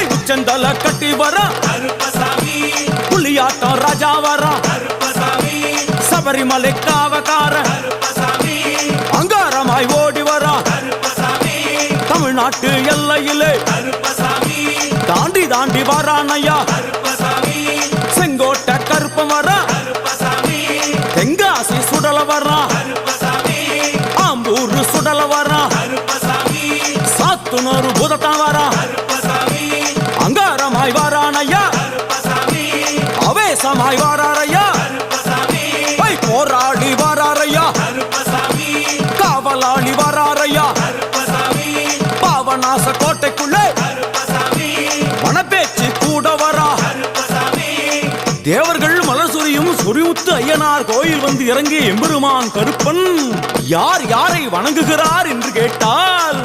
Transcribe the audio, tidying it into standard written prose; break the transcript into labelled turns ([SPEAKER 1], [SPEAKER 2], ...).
[SPEAKER 1] உச்சந்தல கட்டி வர புலியாட்டம் ராஜா வர சபரிமலை காவக்கார அங்காரமாய் ஓடி வர தமிழ்நாட்டு எல்லையிலே தாண்டி தாண்டி வரானையா செங்கோட்டை கருப்பம் வர தெங்காசி சுடல வர ஆம்பூர் சுடல வர சாத்துனூர் புதட்டம் வர அங்காரமாய் வாரானையா அவேசமாய் வாராரையா போராடி வாராரையா காவலாளி வாராரையா பாவநாச கோட்டைக்குள்ளே மனப்பேச்சு கூட வரா தேவர்கள் மலர் சொரியும் சொரிமுத்து ஐயனார் கோயில் வந்து இறங்கிய எம்பெருமான் கருப்பன் யார் யாரை வணங்குகிறார் என்று கேட்டால்